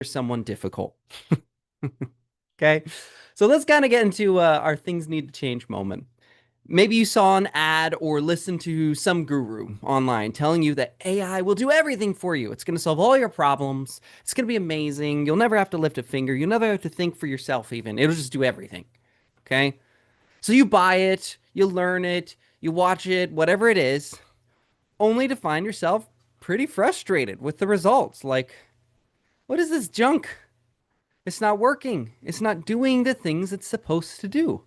someone difficult. Okay. So let's kind of get into our things need to change moment. Maybe you saw an ad or listened to some guru online telling you that AI will do everything for you. It's going to solve all your problems. It's going to be amazing. You'll never have to lift a finger. You'll never have to think for yourself, even. It'll just do everything. Okay. So you buy it, you learn it, you watch it, whatever it is, only to find yourself pretty frustrated with the results. Like, what is this junk? It's not working. It's not doing the things it's supposed to do.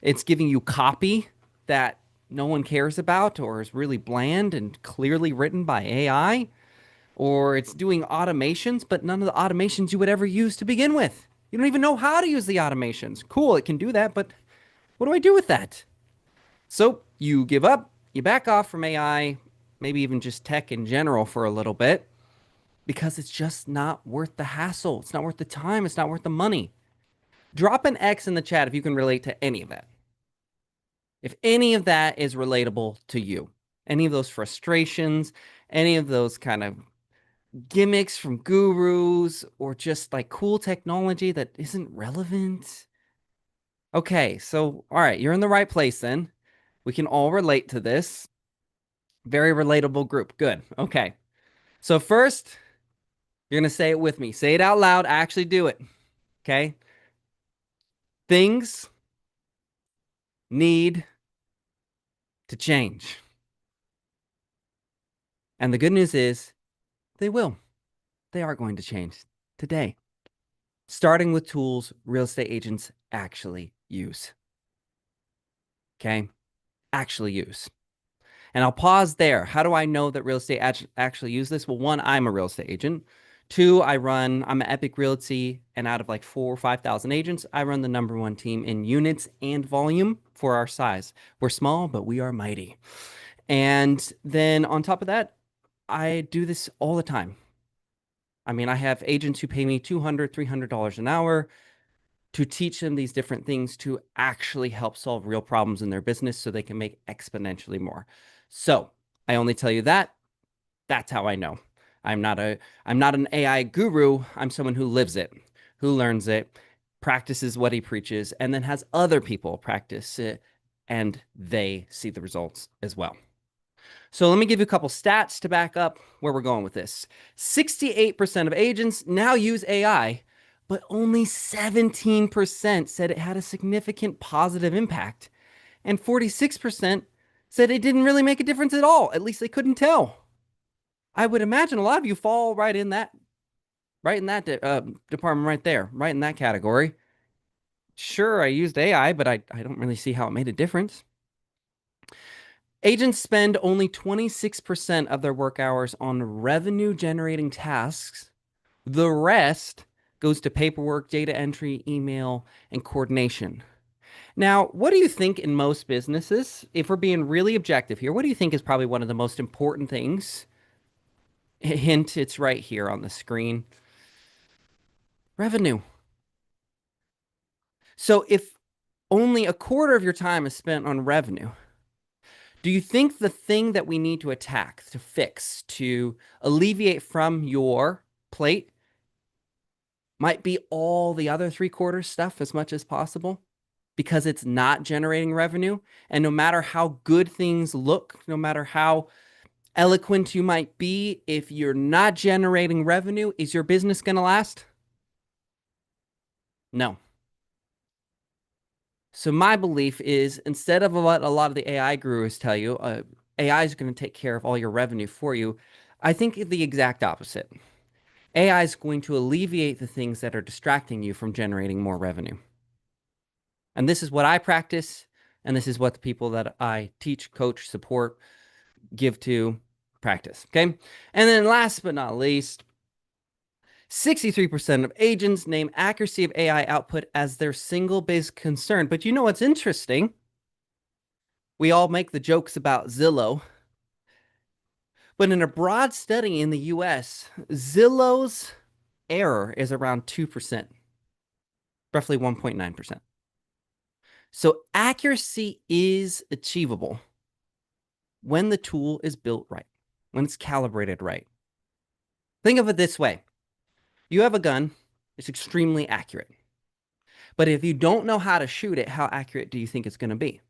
It's giving you copy that no one cares about or is really bland and clearly written by AI, or it's doing automations, but none of the automations you would ever use to begin with. You don't even know how to use the automations. Cool, it can do that, but what do I do with that? So you give up, you back off from AI, maybe even just tech in general for a little bit, because it's just not worth the hassle. It's not worth the time. It's not worth the money. Drop an X in the chat if you can relate to any of that. If any of that is relatable to you, any of those frustrations, any of those kind of gimmicks from gurus, or just like cool technology that isn't relevant. Okay, so all right, you're in the right place then. We can all relate to this. Very relatable group. Good. Okay. So first, you're going to say it with me. Say it out loud. Actually do it. Okay. Things need to change. And the good news is they will. They are going to change today, starting with tools real estate agents actually use. Okay. Actually use. And I'll pause there. How do I know that real estate actually use this? Well, one, I'm a real estate agent. Two, I'm an Epic Realty, and out of like 4 or 5,000 agents, I run the #1 team in units and volume for our size. We're small, but we are mighty. And then on top of that, I do this all the time. I mean, I have agents who pay me $200, $300 an hour to teach them these different things to actually help solve real problems in their business so they can make exponentially more. So I only tell you that. That's how I know. I'm not a I'm not an AI guru. I'm someone who lives it, who learns it, practices what he preaches, and then has other people practice it and they see the results as well. So let me give you a couple stats to back up where we're going with this. 68% of agents now use AI, but only 17% said it had a significant positive impact. And 46% said it didn't really make a difference at all. At least they couldn't tell. I would imagine a lot of you fall right in that department right there, right in that category. Sure, I used AI, but I don't really see how it made a difference. Agents spend only 26% of their work hours on revenue generating tasks. The rest goes to paperwork, data entry, email, and coordination. Now, what do you think in most businesses, if we're being really objective here, what do you think is probably one of the most important things? Hint, it's right here on the screen. Revenue. So if only a quarter of your time is spent on revenue, do you think the thing that we need to attack, to fix, to alleviate from your plate might be all the other 3/4 stuff as much as possible? Because it's not generating revenue. And no matter how good things look, no matter how eloquent you might be, if you're not generating revenue, is your business going to last? No. So my belief is instead of what a lot of the AI gurus tell you, AI is going to take care of all your revenue for you. I think the exact opposite. AI is going to alleviate the things that are distracting you from generating more revenue. And this is what I practice, and this is what the people that I teach, coach, support, give to practice. Okay. And then last but not least, 63% of agents name accuracy of AI output as their single biggest concern. But you know what's interesting? We all make the jokes about Zillow. But in a broad study in the US, Zillow's error is around 2%, roughly 1.9%. So accuracy is achievable when the tool is built right, when it's calibrated right. Think of it this way. You have a gun, it's extremely accurate. But if you don't know how to shoot it, how accurate do you think it's going to be?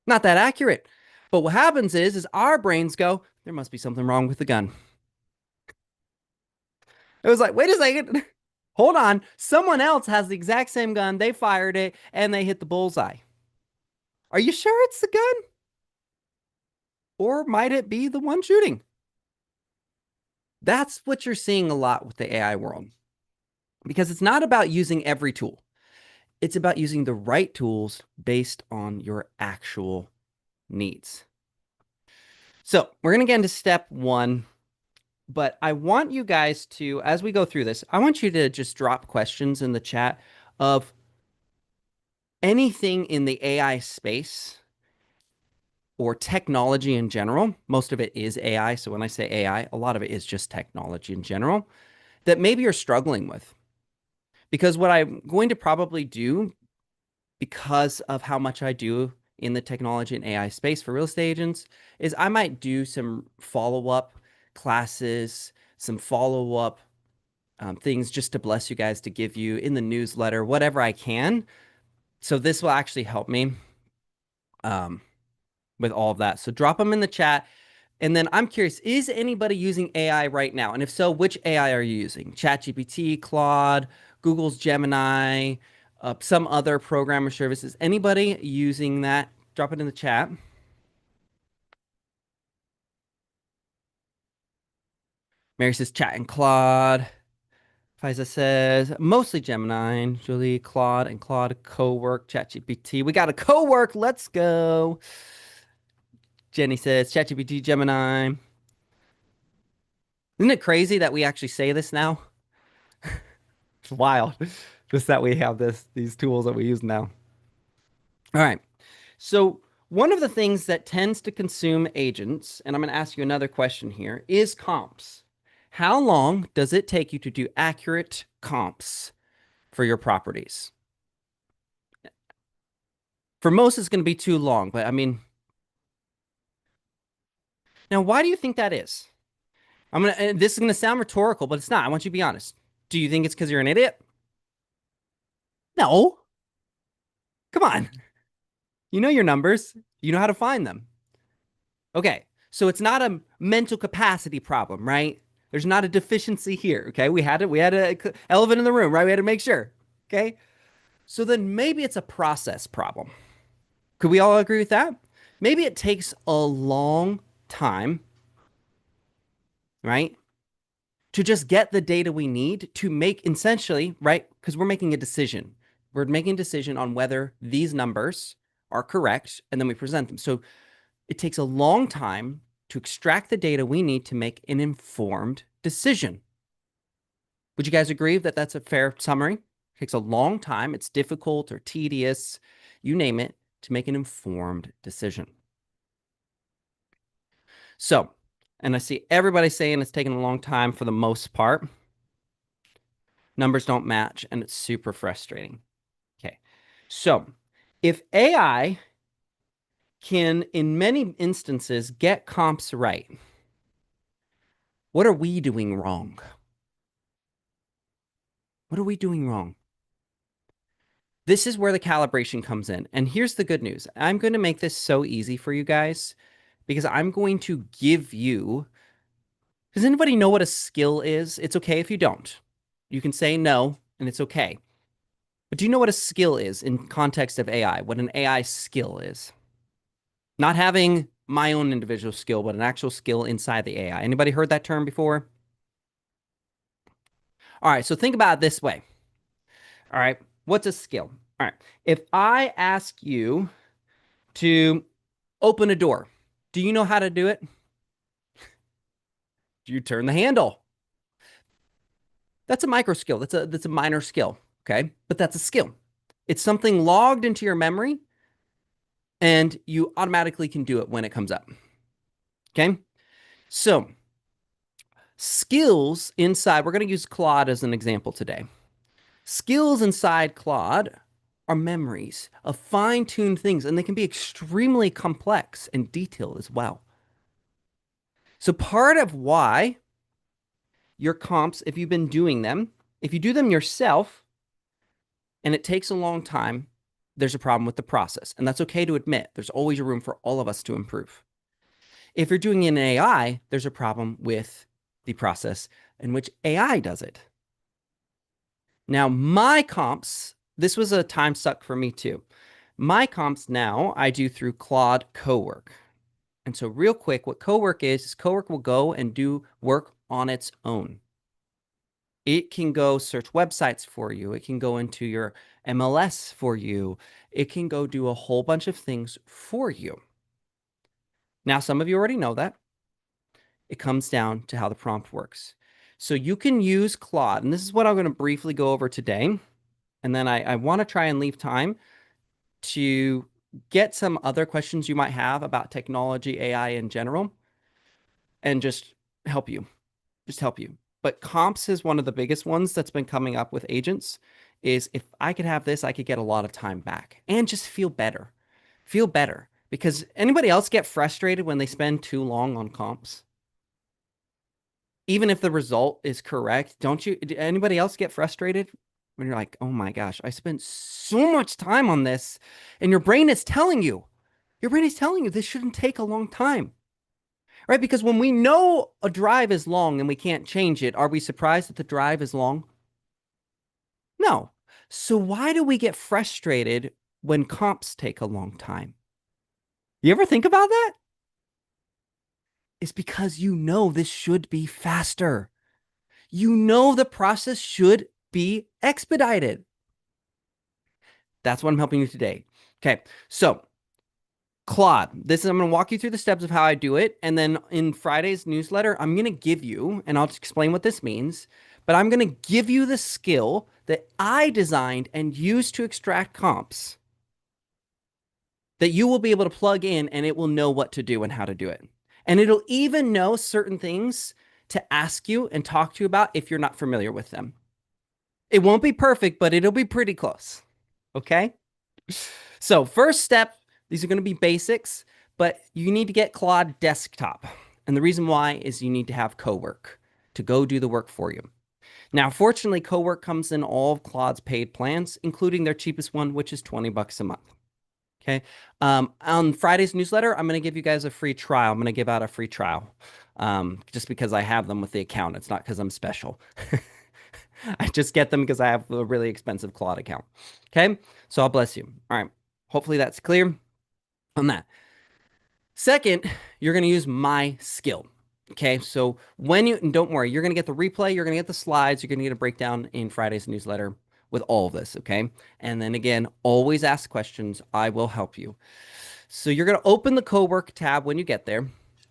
Not that accurate. But what happens is our brains go, there must be something wrong with the gun. It was like, wait a second. Hold on. Someone else has the exact same gun. They fired it and they hit the bullseye. Are you sure it's the gun? Or might it be the one shooting? That's what you're seeing a lot with the AI world because it's not about using every tool. It's about using the right tools based on your actual needs. So we're going to get into step one, but I want you guys to, as we go through this, I want you to just drop questions in the chat of anything in the AI space or technology in general. Most of it is AI. So when I say AI, a lot of it is just technology in general that maybe you're struggling with. Because what I'm going to probably do, because of how much I do in the technology and AI space for real estate agents, is I might do some follow up classes, some follow up things just to bless you guys, to give you in the newsletter, whatever I can. So this will actually help me um, with all of that. So drop them in the chat. And then I'm curious, is anybody using AI right now? And if so, which AI are you using? ChatGPT, Claude, Google's Gemini, some other programmer services? Anybody using that? Drop it in the chat. Mary says chat and Claude. Faiza says mostly Gemini. Julie, Claude, and Claude co-work. ChatGPT. We got a co-work. Let's go. Jenny says ChatGPT, Gemini. Isn't it crazy that we actually say this now? It's wild. Just that we have these tools that we use now. All right. So one of the things that tends to consume agents, and I'm going to ask you another question here, is comps. How long does it take you to do accurate comps for your properties? For most, it's going to be too long, but I mean, now why do you think that is? This is gonna sound rhetorical, but it's not. I want you to be honest. Do you think it's because you're an idiot? No. Come on. You know your numbers. You know how to find them. Okay. So it's not a mental capacity problem, right? There's not a deficiency here. Okay. We had a elephant in the room, right? We had to make sure. Okay. So then maybe it's a process problem. Could we all agree with that? Maybe it takes a long time, right? To just get the data we need to make essentially, right? Because we're making a decision. We're making a decision on whether these numbers are correct, and then we present them. So it takes a long time to extract the data we need to make an informed decision. Would you guys agree that that's a fair summary? It takes a long time. It's difficult or tedious, you name it, to make an informed decision. So, and I see everybody saying it's taking a long time for the most part. Numbers don't match, and it's super frustrating. Okay. So if AI can, in many instances, get comps right, what are we doing wrong? What are we doing wrong? This is where the calibration comes in. And here's the good news. I'm going to make this so easy for you guys because I'm going to give you. Does anybody know what a skill is? It's okay if you don't. You can say no, and it's okay. But do you know what a skill is in context of AI? What an AI skill is? Not having my own individual skill, but an actual skill inside the AI. Anybody heard that term before? All right, so think about it this way. All right, what's a skill? All right, if I ask you to open a door, do you know how to do it? Do you turn the handle? That's a micro skill. That's a minor skill, okay? But that's a skill. It's something logged into your memory and you automatically can do it when it comes up. Okay? So, skills inside, we're going to use Claude as an example today. Skills inside Claude are memories of fine-tuned things, and they can be extremely complex and detailed as well. So part of why your comps, if you've been doing them, if you do them yourself and it takes a long time, there's a problem with the process. And that's okay to admit. There's always room for all of us to improve. If you're doing it in AI, there's a problem with the process in which AI does it. Now, my comps, this was a time suck for me too. My comps now I do through Claude Cowork. And so, real quick, what Cowork is Cowork will go and do work on its own. It can go search websites for you. It can go into your MLS for you. It can go do a whole bunch of things for you. Now, some of you already know that. It comes down to how the prompt works. So you can use Claude, and this is what I'm going to briefly go over today. And then I want to try and leave time to get some other questions you might have about technology, AI in general, and just help you. Just help you. But comps is one of the biggest ones that's been coming up with agents is if I could have this, I could get a lot of time back and just feel better. Feel better. Because anybody else get frustrated when they spend too long on comps? Even if the result is correct, don't you? Anybody else get frustrated when you're like, oh my gosh, I spent so much time on this, and your brain is telling you this shouldn't take a long time, right? Because when we know a drive is long and we can't change it, are we surprised that the drive is long? No. So why do we get frustrated when comps take a long time? You ever think about that? It's because you know this should be faster. You know the process should be expedited. That's what I'm helping you today. Okay, so Claude, I'm going to walk you through the steps of how I do it. And then in Friday's newsletter, I'm going to give you, and I'll explain what this means, but I'm going to give you the skill that I designed and used to extract comps that you will be able to plug in and it will know what to do and how to do it. And it'll even know certain things to ask you and talk to you about if you're not familiar with them. It won't be perfect, but it'll be pretty close. Okay? So, first step, these are going to be basics, but you need to get Claude Desktop. And the reason why is you need to have Cowork to go do the work for you. Now, fortunately, Cowork comes in all of Claude's paid plans, including their cheapest one, which is $20 a month. Okay. On Friday's newsletter, I'm going to give you guys a free trial. I'm going to give out a free trial just because I have them with the account. It's not because I'm special. I just get them because I have a really expensive Claude account. Okay. So I'll bless you. All right. Hopefully that's clear on that. Second, you're going to use my skill. Okay. So and don't worry, you're going to get the replay, you're going to get the slides, you're going to get a breakdown in Friday's newsletter with all of this. Okay. And then again, always ask questions. I will help you. So you're going to open the Cowork tab when you get there.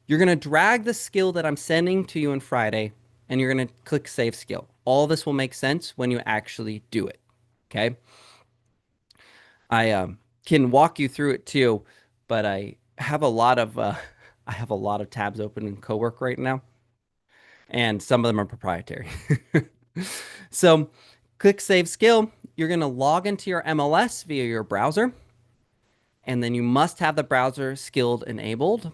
You're going to drag the skill that I'm sending to you on Friday, and you're going to click Save Skill. All this will make sense when you actually do it. Okay. I can walk you through it too, but I have a lot of tabs open in Cowork right now, and some of them are proprietary. So click Save Skill. You're going to log into your MLS via your browser, and then you must have the browser skilled enabled.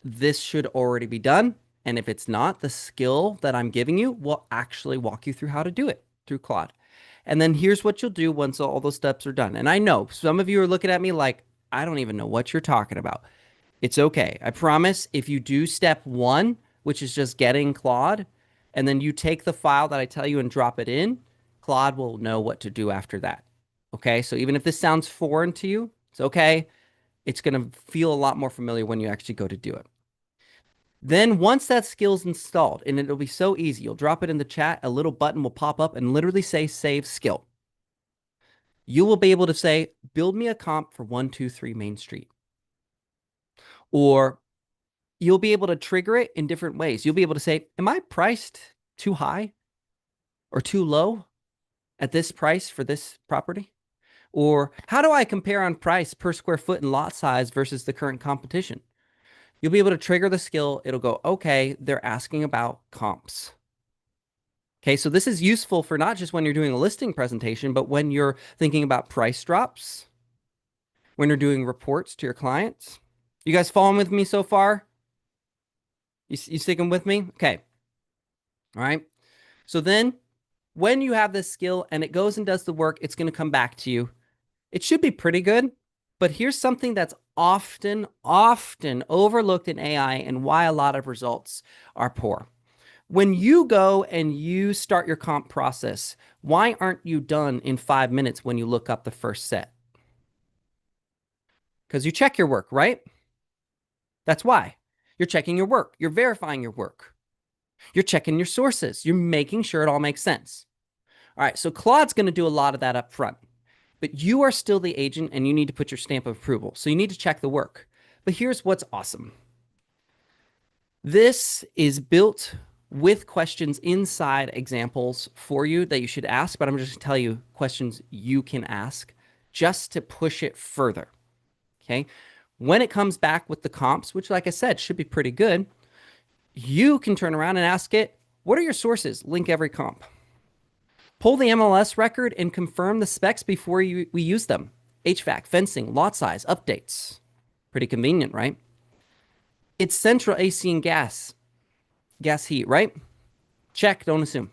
This should already be done. And if it's not, the skill that I'm giving you will actually walk you through how to do it through Claude. And then here's what you'll do once all those steps are done. And I know some of you are looking at me like, I don't even know what you're talking about. It's okay. I promise if you do step one, which is just getting Claude, and then you take the file that I tell you and drop it in, Claude will know what to do after that. Okay. So even if this sounds foreign to you, it's okay. It's going to feel a lot more familiar when you actually go to do it. Then once that skill's installed, and it'll be so easy, you'll drop it in the chat, a little button will pop up and literally say save skill. You will be able to say, build me a comp for 123 Main Street. Or you'll be able to trigger it in different ways. You'll be able to say, am I priced too high or too low at this price for this property? Or how do I compare on price per square foot and lot size versus the current competition? You'll be able to trigger the skill. It'll go, okay, they're asking about comps. Okay, so this is useful for not just when you're doing a listing presentation, but when you're thinking about price drops, when you're doing reports to your clients. You guys following with me so far? You sticking with me? Okay. All right. So then when you have this skill and it goes and does the work, it's going to come back to you. It should be pretty good. But here's something that's often overlooked in AI and why a lot of results are poor. When you go and you start your comp process, why aren't you done in 5 minutes when you look up the first set? Because you check your work, right? That's why. You're checking your work. You're verifying your work. You're checking your sources. You're making sure it all makes sense. All right, so Claude's going to do a lot of that up front, but you are still the agent and you need to put your stamp of approval. So you need to check the work. But here's what's awesome. This is built with questions inside examples for you that you should ask, but I'm just going to tell you questions you can ask just to push it further. Okay. When it comes back with the comps, which, like I said, should be pretty good, you can turn around and ask it, what are your sources? Link every comp. Pull the MLS record and confirm the specs before we use them. HVAC, fencing, lot size, updates. Pretty convenient, right? It's central AC and gas heat, right? Check, don't assume.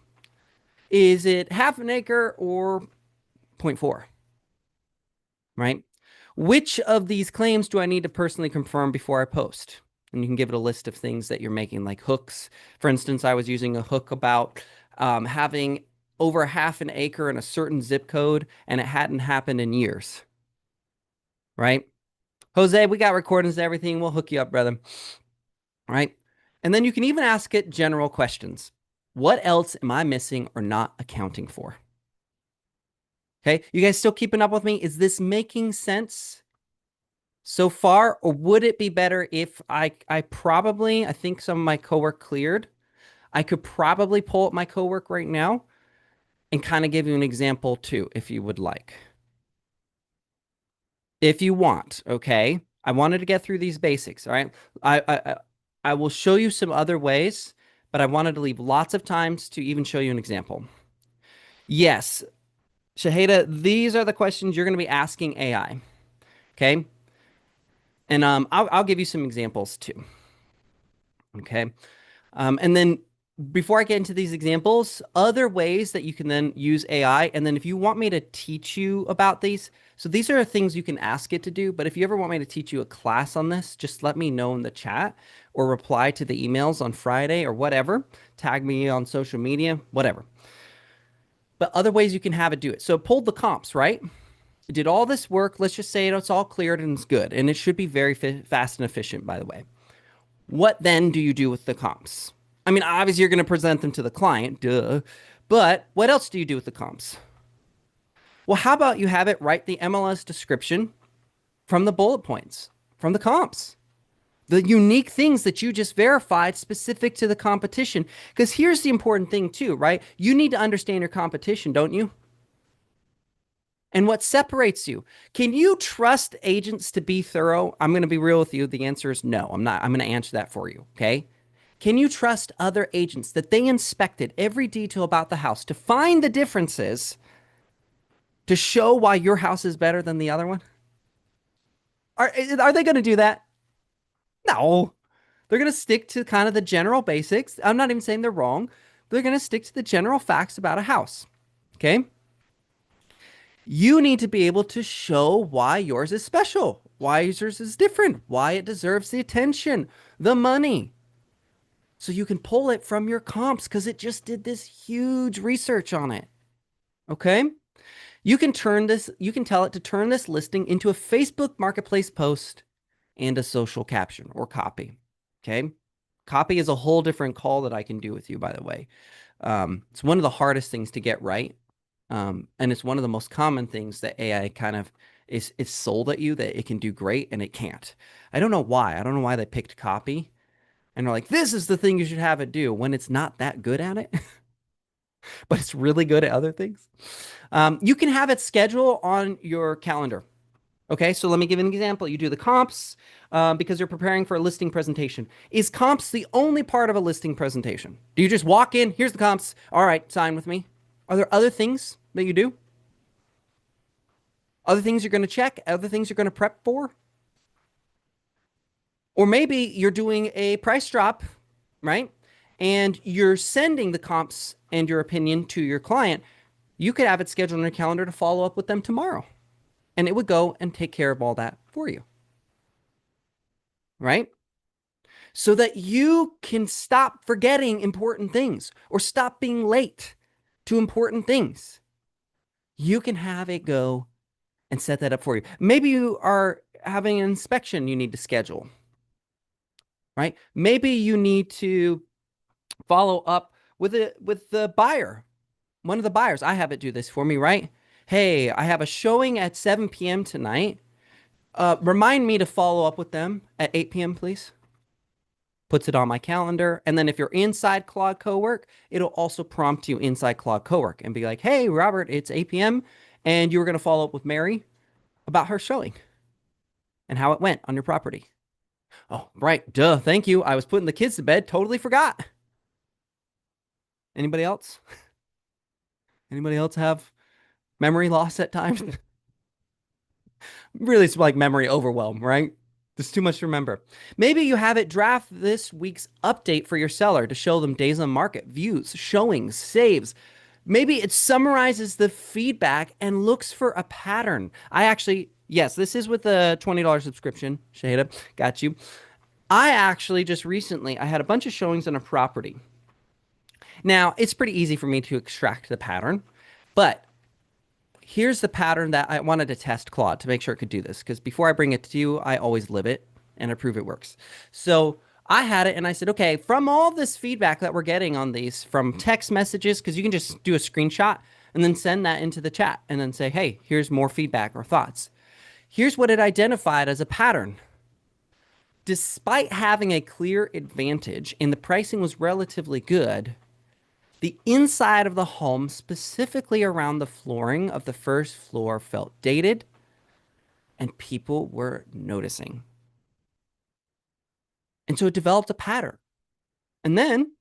Is it half an acre or zero point 0.4, right? Which of these claims do I need to personally confirm before I post? And you can give it a list of things that you're making, like hooks. For instance, I was using a hook about having over half an acre in a certain zip code, and it hadn't happened in years, right? Jose, we got recordings and everything. We'll hook you up, brother. Right? And then you can even ask it general questions. What else am I missing or not accounting for? Okay, you guys still keeping up with me? Is this making sense so far? Or would it be better if I think some of my cowork cleared. I could probably pull up my cowork right now and kind of give you an example too, if you would like. If you want, okay? I wanted to get through these basics, all right? I will show you some other ways, but I wanted to leave lots of times to even show you an example. Yes, Shaheda, these are the questions you're going to be asking AI, okay? And I'll give you some examples too, okay? And then before I get into these examples, other ways that you can then use AI. And then if you want me to teach you about these, so these are things you can ask it to do. But if you ever want me to teach you a class on this, just let me know in the chat or reply to the emails on Friday or whatever. Tag me on social media, whatever. But other ways you can have it do it. So it pulled the comps, right? It did all this work. Let's just say it's all cleared and it's good. And it should be very fast and efficient, by the way. What then do you do with the comps? I mean, obviously you're going to present them to the client, duh. But what else do you do with the comps? Well, how about you have it write the MLS description from the bullet points, from the comps, the unique things that you just verified specific to the competition. Because here's the important thing too, right? You need to understand your competition, don't you? And what separates you? Can you trust agents to be thorough? I'm going to be real with you. The answer is no. I'm not. I'm going to answer that for you. Okay. Can you trust other agents that they inspected every detail about the house to find the differences to show why your house is better than the other one? Are they going to do that? No. They're going to stick to kind of the general basics. I'm not even saying they're wrong. They're going to stick to the general facts about a house. Okay. You need to be able to show why yours is special, why yours is different, why it deserves the attention, the money. So you can pull it from your comps because it just did this huge research on it. Okay? You can tell it to turn this listing into a Facebook Marketplace post and a social caption or copy. Okay? Copy is a whole different call that I can do with you, by the way. It's one of the hardest things to get right. And it's one of the most common things that AI kind of is sold at you that it can do great and it can't. I don't know why. I don't know why they picked copy and they're like, this is the thing you should have it do when it's not that good at it, but it's really good at other things. You can have it schedule on your calendar. Okay, so let me give an example. You do the comps because you're preparing for a listing presentation. Is comps the only part of a listing presentation? Do you just walk in, here's the comps, all right, sign with me? Are there other things that you do? Other things you're going to check? Other things you're going to prep for? Or maybe you're doing a price drop, right? And you're sending the comps and your opinion to your client, you could have it scheduled on your calendar to follow up with them tomorrow. And it would go and take care of all that for you, right? So that you can stop forgetting important things or stop being late to important things. You can have it go and set that up for you. Maybe you are having an inspection you need to schedule, right? Maybe you need to follow up with the buyer, one of the buyers. I have it do this for me, right? Hey, I have a showing at 7 p.m. tonight. Remind me to follow up with them at 8 p.m., please. Puts it on my calendar. And then if you're inside Claude Cowork, it'll also prompt you inside Claude Cowork and be like, hey, Robert, it's 8 p.m. And you were going to follow up with Mary about her showing and how it went on your property. Oh, right. Duh. Thank you. I was putting the kids to bed. Totally forgot. Anybody else? Anybody else have memory loss at times? Really, it's like memory overwhelm, right? There's too much to remember. Maybe you have it draft this week's update for your seller to show them days on market, views, showings, saves. Maybe it summarizes the feedback and looks for a pattern. I actually, yes, this is with the $20 subscription. Shaheda, got you. I actually just recently, I had a bunch of showings on a property. Now, it's pretty easy for me to extract the pattern, but here's the pattern that I wanted to test Claude to make sure it could do this. Because before I bring it to you, I always live it and I prove it works. So I had it and I said, okay, from all this feedback that we're getting on these from text messages, because you can just do a screenshot and then send that into the chat and then say, hey, here's more feedback or thoughts. Here's what it identified as a pattern. Despite having a clear advantage and the pricing was relatively good, the inside of the home, specifically around the flooring of the first floor, felt dated and people were noticing. And so it developed a pattern. And then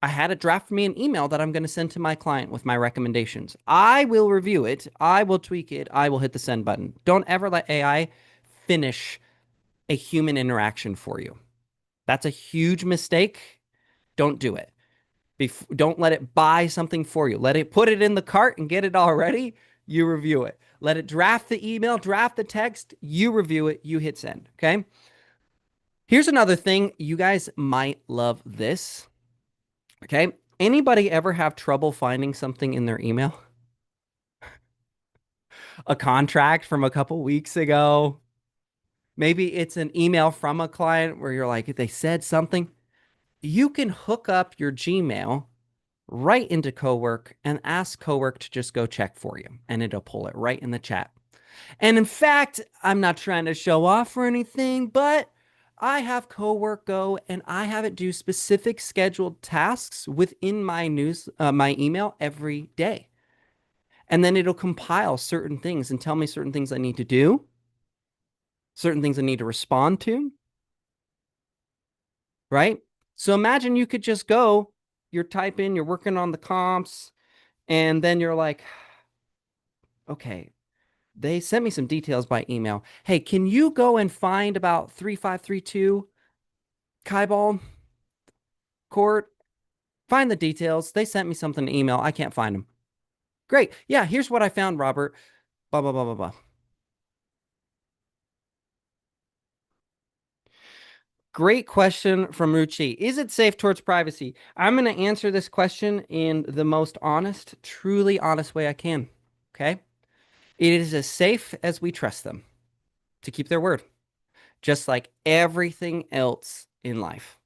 I had it draft me an email that I'm going to send to my client with my recommendations. I will review it. I will tweak it. I will hit the send button. Don't ever let AI finish a human interaction for you. That's a huge mistake. Don't do it. Don't let it buy something for you. Let it put it in the cart and get it all ready. You review it. Let it draft the email, draft the text. You review it. You hit send. Okay. Here's another thing. You guys might love this. Okay. Anybody ever have trouble finding something in their email? A contract from a couple weeks ago. Maybe it's an email from a client where you're like, they said something. You can hook up your Gmail right into Cowork and ask Cowork to just go check for you, and it'll pull it right in the chat. And in fact, I'm not trying to show off or anything, but I have Cowork go and I have it do specific scheduled tasks within my email every day. And then it'll compile certain things and tell me certain things I need to do, certain things I need to respond to, right? So imagine you could just go, you're typing, you're working on the comps, and then you're like, okay, they sent me some details by email. Hey, can you go and find about 3532 Kyball Court? Find the details. They sent me something in email. I can't find them. Great. Yeah, here's what I found, Robert. Blah, blah, blah, blah, blah. Great question from Ruchi. Is it safe towards privacy? I'm going to answer this question in the most honest, truly honest way I can. Okay? It is as safe as we trust them to keep their word, just like everything else in life.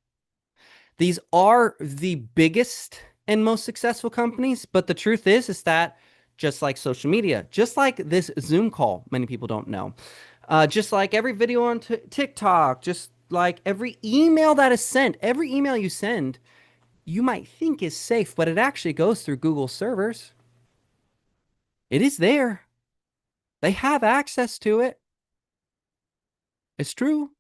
These are the biggest and most successful companies, but the truth is that just like social media, just like this Zoom call, many people don't know, just like every video on TikTok, just like every email that is sent, every email you send, you might think is safe, but it actually goes through Google servers. It is there. They have access to it. It's true.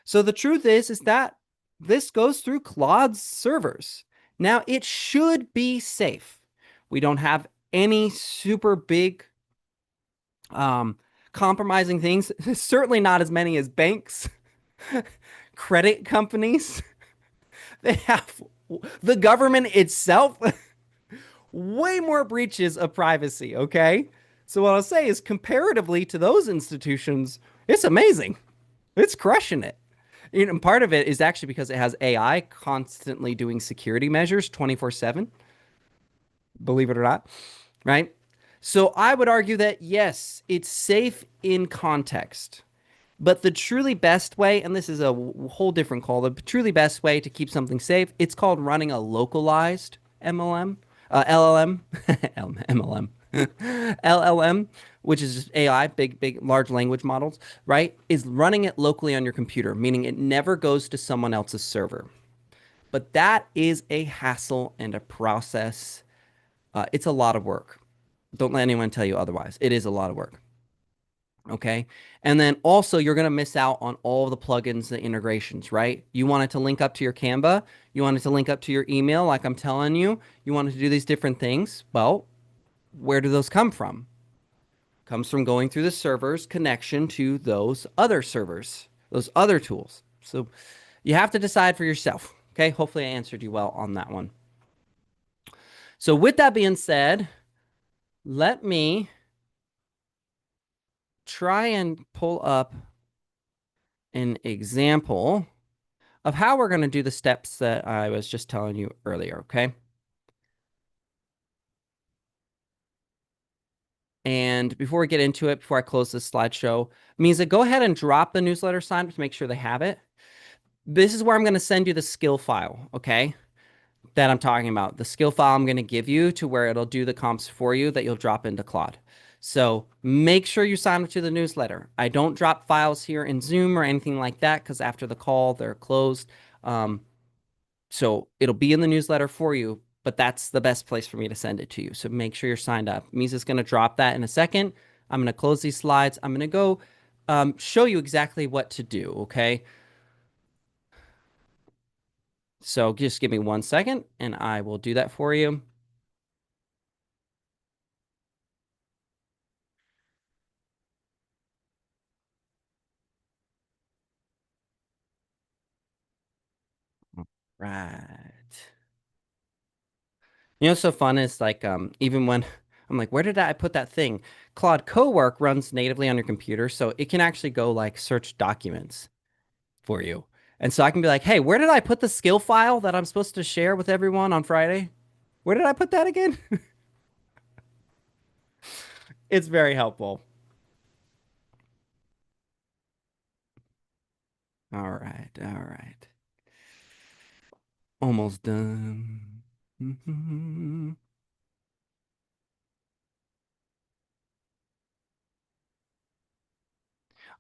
So the truth is that this goes through Claude's servers. Now it should be safe. We don't have any super big compromising things. Certainly not as many as banks, credit companies. They have the government itself. way more breaches of privacy, okay? So what I'll say is comparatively to those institutions, it's amazing. It's crushing it. And part of it is actually because it has AI constantly doing security measures 24/7, believe it or not, right? So I would argue that yes, it's safe in context. But the truly best way, and this is a whole different call, the truly best way to keep something safe, it's called running a localized MLM, LLM, MLM, LLM, which is just AI, big, large language models, right? Is running it locally on your computer, meaning it never goes to someone else's server. But that is a hassle and a process. It's a lot of work. Don't let anyone tell you otherwise. It is a lot of work. Okay. And then also, you're going to miss out on all of the plugins, the integrations, right? You want it to link up to your Canva. You want it to link up to your email, like I'm telling you. You want it to do these different things. Well, where do those come from? Comes from going through the server's connection to those other servers, those other tools. So you have to decide for yourself. Okay. Hopefully, I answered you well on that one. So, with that being said, let me try and pull up an example of how we're going to do the steps that I was just telling you earlier, okay? And before we get into it, before I close this slideshow, Misa, go ahead and drop the newsletter sign up to make sure they have it. This is where I'm going to send you the skill file, okay? That I'm talking about. The skill file I'm going to give you to where it'll do the comps for you that you'll drop into Claude. So make sure you sign up to the newsletter. I don't drop files here in Zoom or anything like that because after the call, they're closed. So it'll be in the newsletter for you, but that's the best place for me to send it to you. So make sure you're signed up. Misa's going to drop that in a second. I'm going to close these slides. I'm going to go show you exactly what to do, okay? So just give me 1 second and I will do that for you. Right. You know what's so fun is like even when I'm like, where did I put that thing? Claude Cowork runs natively on your computer, so it can actually go like search documents for you. And so I can be like, hey, where did I put the skill file that I'm supposed to share with everyone on Friday? Where did I put that again? It's very helpful. All right. All right. Almost done. Mhm.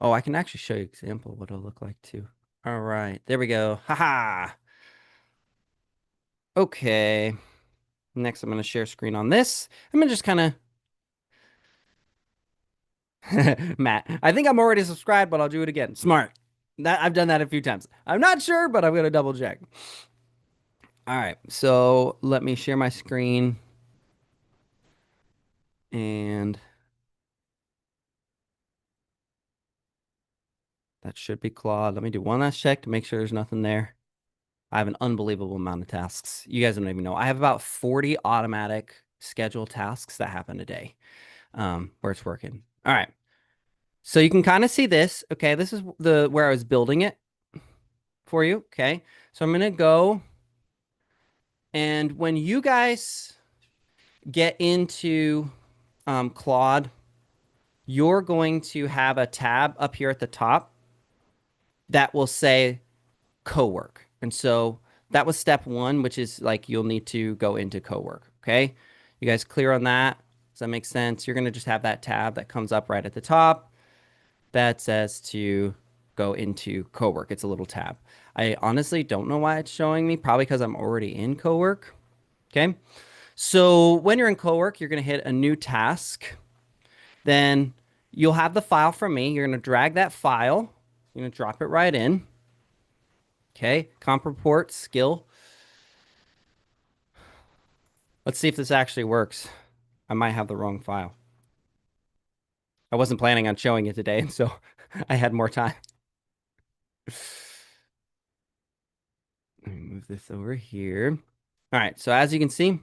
Oh, I can actually show you an example of what it'll look like too. All right. There we go. Haha. Okay. Next, I'm going to share screen on this. I'm going to just kind of Matt, I think I'm already subscribed, but I'll do it again. Smart. That I've done that a few times. I'm not sure, but I'm gonna double check. All right, so let me share my screen and that should be Claude. Let me do one last check to make sure there's nothing there. I have an unbelievable amount of tasks. You guys don't even know. I have about 40 automatic scheduled tasks that happen a day where it's working. All right. So you can kind of see this. Okay, this is the where I was building it for you. Okay. So I'm gonna go and when you guys get into Claude, you're going to have a tab up here at the top that will say cowork. And so that was step one, which is like you'll need to go into cowork. Okay. You guys clear on that? Does that make sense? You're going to just have that tab that comes up right at the top that says to go into cowork. It's a little tab. I honestly don't know why it's showing me, probably because I'm already in cowork. Okay. So when you're in cowork, you're going to hit a new task. Then you'll have the file from me. You're going to drag that file. You're going to drop it right in. Okay. Comp report skill. Let's see if this actually works. I might have the wrong file. I wasn't planning on showing it today, so I had more time. Let me move this over here. All right. So as you can see,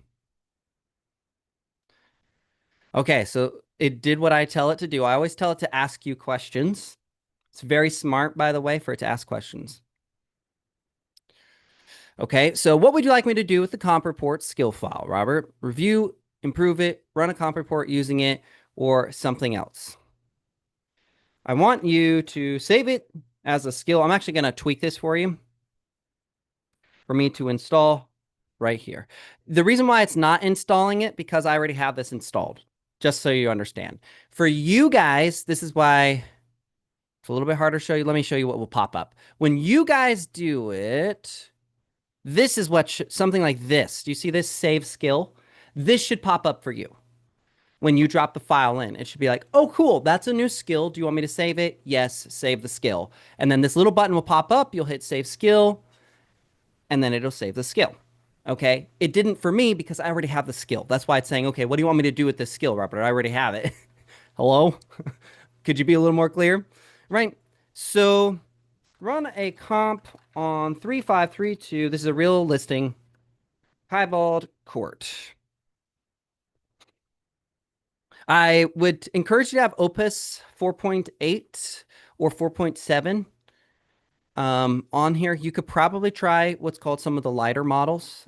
Okay, so it did what I tell it to do. I always tell it to ask you questions. It's very smart, by the way, for it to ask questions. Okay, so what would you like me to do with the comp report skill file, Robert? Review, improve it, run a comp report using it, or something else? I want you to save it as a skill. I'm actually going to tweak this for me to install right here. The reason why it's not installing it because I already have this installed, just so you understand. For you guys, this is why it's a little bit harder to show you. Let me show you what will pop up. When you guys do it, this is what something like this. Do you see this save skill? This should pop up for you when you drop the file in. It should be like, oh, cool, that's a new skill. Do you want me to save it? Yes, save the skill. And then this little button will pop up. You'll hit save skill, and then it'll save the skill. Okay. It didn't for me because I already have the skill. That's why it's saying, okay, what do you want me to do with this skill, Robert? I already have it. Hello? Could you be a little more clear? Right. So run a comp on 3532. This is a real listing. Piebald Court. I would encourage you to have Opus 4.8 or 4.7 on here. You could probably try what's called some of the lighter models,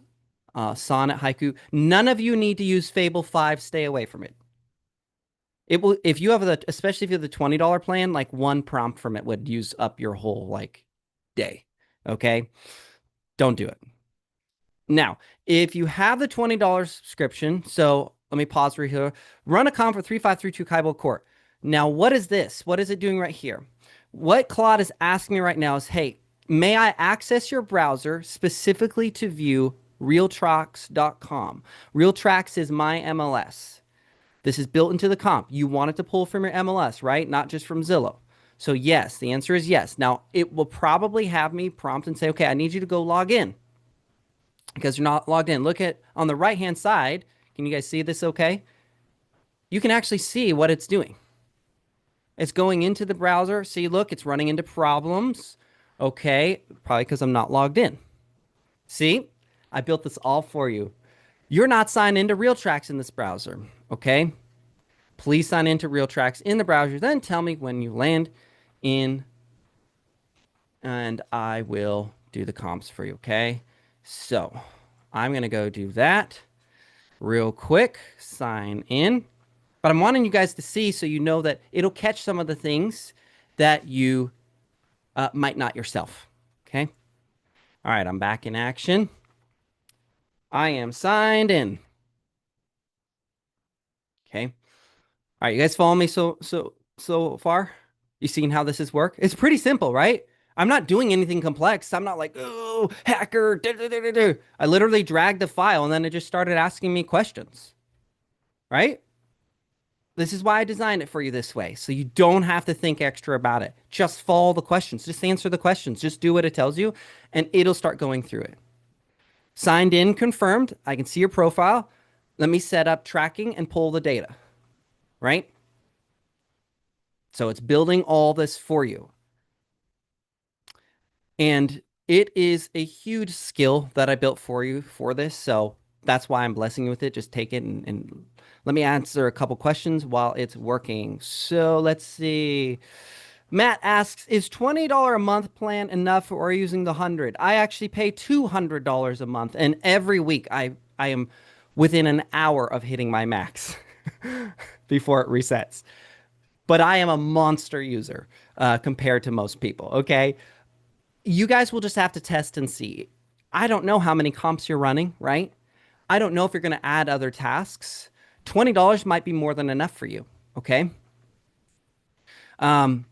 Sonnet, Haiku. None of you need to use Fable 5. Stay away from it. It will, if you have the, especially if you have the $20 plan, like one prompt from it would use up your whole like day. Okay. Don't do it. Now, if you have the $20 subscription, so let me pause right here. Run a comp for 3532 Kaibo Court. Now, what is this? What is it doing right here? What Claude is asking me right now is, hey, may I access your browser specifically to view realtracks.com? Realtracks is my MLS. This is built into the comp. You want it to pull from your MLS, right? Not just from Zillow. So yes, the answer is yes. Now, it will probably have me prompt and say, okay, I need you to go log in because you're not logged in. Look at on the right-hand side. Can you guys see this okay? You can actually see what it's doing. It's going into the browser. See, look, it's running into problems. Okay, probably because I'm not logged in. See, I built this all for you. You're not signed into RealTracks in this browser, okay? Please sign into RealTracks in the browser. Then tell me when you land in, and I will do the comps for you, okay? So I'm going to go do that real quick. Sign in. But I'm wanting you guys to see so you know that it'll catch some of the things that you might not yourself, okay? All right, I'm back in action. I am signed in. Okay. All right, you guys follow me so far? You seen how this is work? It's pretty simple, right? I'm not doing anything complex. I'm not like, oh, hacker. I literally dragged the file and then it just started asking me questions, right? This is why I designed it for you this way. So you don't have to think extra about it. Just follow the questions. Just answer the questions. Just do what it tells you and it'll start going through it. Signed in, confirmed. I can see your profile. Let me set up tracking and pull the data, right? So it's building all this for you. And it is a huge skill that I built for you for this. So that's why I'm blessing you with it. Just take it and let me answer a couple questions while it's working. So let's see. Matt asks, is $20 a month plan enough or are you using the 100? I actually pay $200 a month. And every week I am within an hour of hitting my max before it resets. But I am a monster user compared to most people. Okay. You guys will just have to test and see. I don't know how many comps you're running, right? I don't know if you're going to add other tasks. $20 might be more than enough for you. Okay. Um,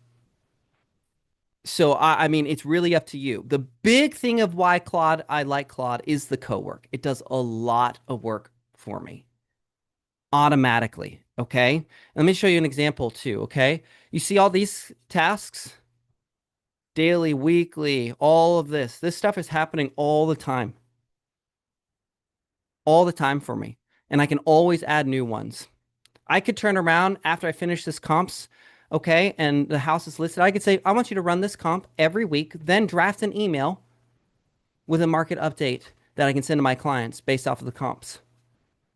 so I mean, it's really up to you. The big thing of why Claude, I like Claude is the co-work. It does a lot of work for me automatically. Okay. Let me show you an example too. Okay. You see all these tasks? Daily, weekly, all of this. This stuff is happening all the time for me. And I can always add new ones. I could turn around after I finish this comps, okay, and the house is listed. I could say, I want you to run this comp every week, then draft an email with a market update that I can send to my clients based off of the comps.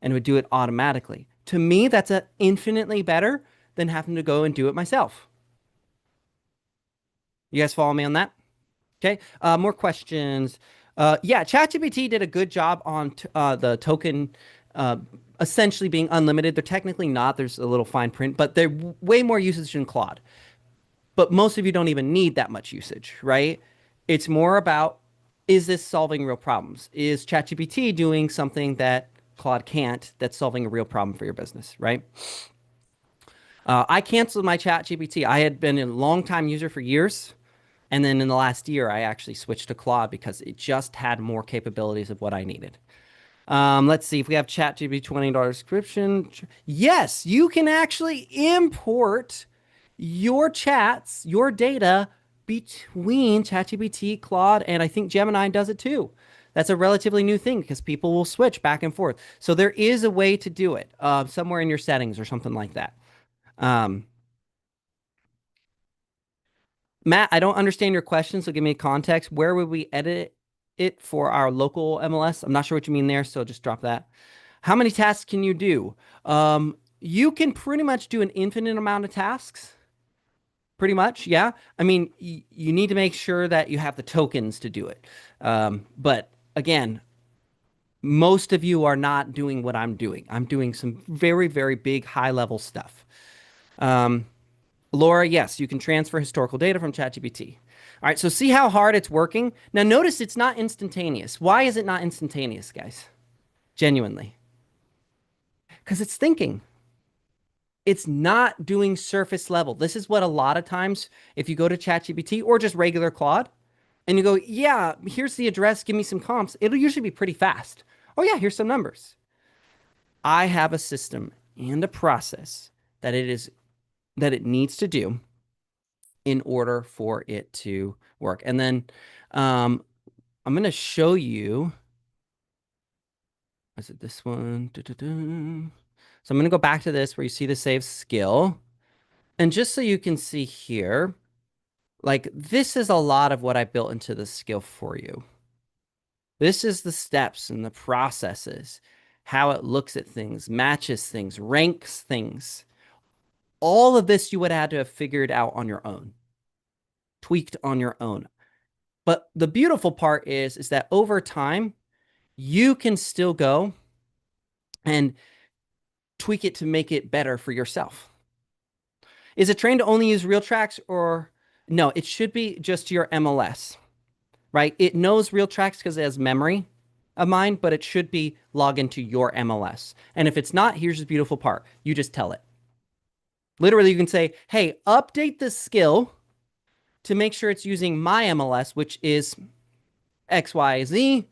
And it would do it automatically. To me, that's a infinitely better than having to go and do it myself. You guys follow me on that? Okay. More questions. Yeah, ChatGPT did a good job on the token uh, essentially being unlimited. They're technically not. There's a little fine print, but they're way more usage than Claude. But most of you don't even need that much usage, right? It's more about, is this solving real problems? Is ChatGPT doing something that Claude can't that's solving a real problem for your business, right? I canceled my ChatGPT. I had been a long time user for years. And then in the last year, I actually switched to Claude because it just had more capabilities of what I needed. Let's see if we have ChatGPT $20 subscription. Yes, you can actually import your chats, your data between ChatGPT, Claude, and I think Gemini does it too. That's a relatively new thing because people will switch back and forth. So there is a way to do it somewhere in your settings or something like that. Um, Matt, I don't understand your question, so give me context. Where would we edit it for our local MLS? I'm not sure what you mean there, so just drop that. How many tasks can you do? You can pretty much do an infinite amount of tasks. Pretty much, yeah. I mean, you need to make sure that you have the tokens to do it. But again, most of you are not doing what I'm doing. I'm doing some very, very big, high level stuff. Um, Laura, yes, you can transfer historical data from ChatGPT. All right, so see how hard it's working? Now, notice it's not instantaneous. Why is it not instantaneous, guys? Genuinely. Because it's thinking. It's not doing surface level. This is what a lot of times, if you go to ChatGPT or just regular Claude and you go, yeah, here's the address, give me some comps, it'll usually be pretty fast. Oh, yeah, here's some numbers. I have a system and a process that it needs to do in order for it to work. And then um, I'm going to show you. Is it this one? Du-du-du. So I'm going to go back to this where you see the save skill. And just so you can see here, like this is a lot of what I built into the skill for you. This is the steps and the processes, how it looks at things, matches things, ranks things. All of this you would have had to have figured out on your own, tweaked on your own. But the beautiful part is that over time, you can still go and tweak it to make it better for yourself. Is it trained to only use real tracks or no? It should be just your MLS, right? It knows real tracks because it has memory of mine, but it should be log into your MLS. And if it's not, here's the beautiful part. You just tell it. Literally, you can say, hey, update this skill to make sure it's using my MLS, which is XYZ